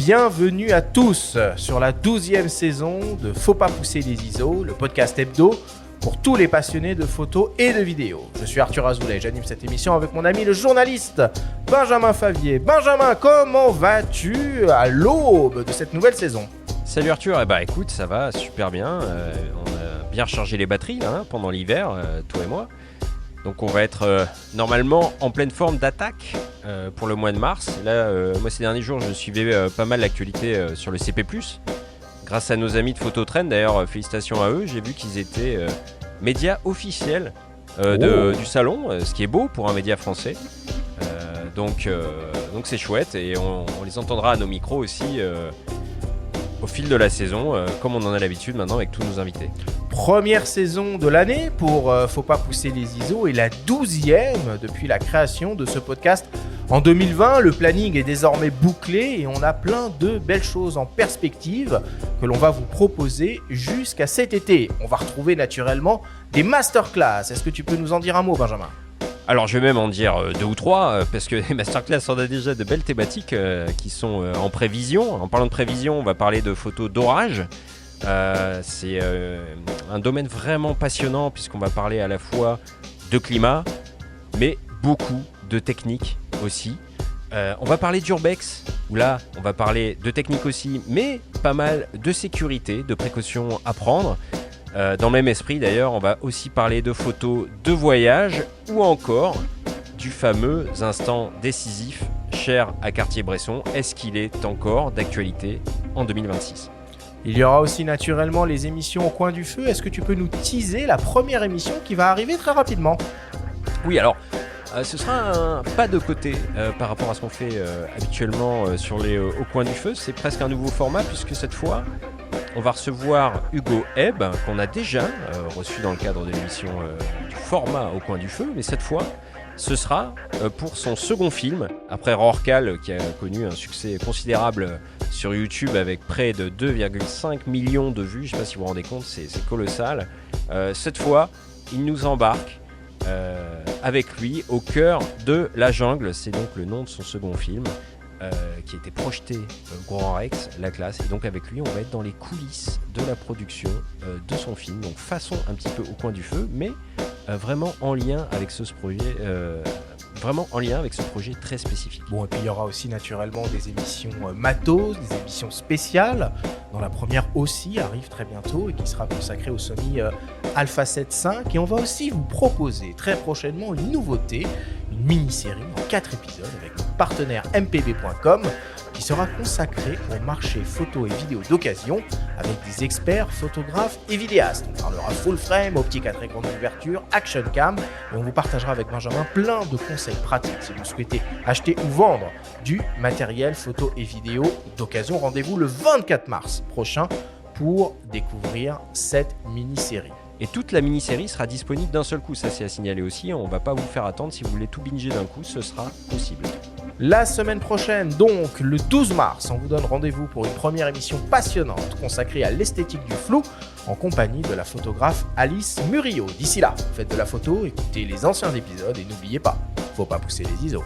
Bienvenue à tous sur la 12e saison de Faut pas pousser les ISO, le podcast hebdo pour tous les passionnés de photos et de vidéos. Je suis Arthur Azoulay, j'anime cette émission avec mon ami le journaliste Benjamin Favier. Benjamin, comment vas-tu à l'aube de cette nouvelle saison ? Salut Arthur, écoute, ça va super bien. On a bien rechargé les batteries là, pendant l'hiver, toi et moi. Donc on va être normalement en pleine forme d'attaque pour le mois de mars. Là, moi ces derniers jours, je suivais pas mal l'actualité sur le CP+. Grâce à nos amis de Phototrend, d'ailleurs, félicitations à eux. J'ai vu qu'ils étaient médias officiels du salon, ce qui est beau pour un média français. Donc c'est chouette et on les entendra à nos micros aussi au fil de la saison, comme on en a l'habitude maintenant avec tous nos invités. Première saison de l'année pour Faut pas pousser les ISO et la 12e depuis la création de ce podcast en 2020. Le planning est désormais bouclé et on a plein de belles choses en perspective que l'on va vous proposer jusqu'à cet été. On va retrouver naturellement des masterclass. Est-ce que tu peux nous en dire un mot, Benjamin ? Alors je vais même en dire 2 ou 3 parce que les masterclass, on a déjà de belles thématiques qui sont en prévision. En parlant de prévision, on va parler de photos d'orage. C'est un domaine vraiment passionnant puisqu'on va parler à la fois de climat mais beaucoup de technique aussi. On va parler d'urbex où là on va parler de technique aussi mais pas mal de sécurité, de précautions à prendre. Dans le même esprit d'ailleurs, on va aussi parler de photos de voyage ou encore du fameux instant décisif cher à Cartier-Bresson. Est-ce qu'il est encore d'actualité en 2026 ? Il y aura aussi naturellement les émissions au coin du feu. Est-ce que tu peux nous teaser la première émission qui va arriver très rapidement ? Oui, alors ce sera un pas de côté par rapport à ce qu'on fait habituellement sur les au coin du feu. C'est presque un nouveau format puisque cette fois on va recevoir Hugo Ebb qu'on a déjà reçu dans le cadre de l'émission du format au coin du feu. Mais cette fois ce sera pour son second film, après Rorcal qui a connu un succès considérable sur YouTube avec près de 2,5 millions de vues. Je ne sais pas si vous vous rendez compte, c'est colossal. Cette fois, il nous embarque avec lui au cœur de la jungle. C'est donc le nom de son second film qui a été projeté au Grand Rex, La Classe. Et donc avec lui, on va être dans les coulisses de la production de son film. Donc façon un petit peu au coin du feu, mais vraiment en lien avec ce projet. Vraiment en lien avec ce projet très spécifique. Bon, et puis il y aura aussi naturellement des émissions matos, des émissions spéciales, dont la première aussi arrive très bientôt et qui sera consacrée au Sony Alpha 7 V. Et on va aussi vous proposer très prochainement une nouveauté, une mini-série en 4 épisodes avec notre partenaire mpb.com qui sera consacrée au marché photo et vidéo d'occasion avec des experts, photographes et vidéastes. On parlera full frame, optique à très grande ouverture, action cam et on vous partagera avec Benjamin plein de conseils pratiques si vous souhaitez acheter ou vendre du matériel photo et vidéo d'occasion. Rendez-vous le 24 mars prochain pour découvrir cette mini-série. Et toute la mini-série sera disponible d'un seul coup, ça c'est à signaler aussi, on va pas vous faire attendre, si vous voulez tout binger d'un coup, ce sera possible. La semaine prochaine, donc le 12 mars, on vous donne rendez-vous pour une première émission passionnante consacrée à l'esthétique du flou en compagnie de la photographe Alice Murillo. D'ici là, faites de la photo, écoutez les anciens épisodes et n'oubliez pas, faut pas pousser les ISO.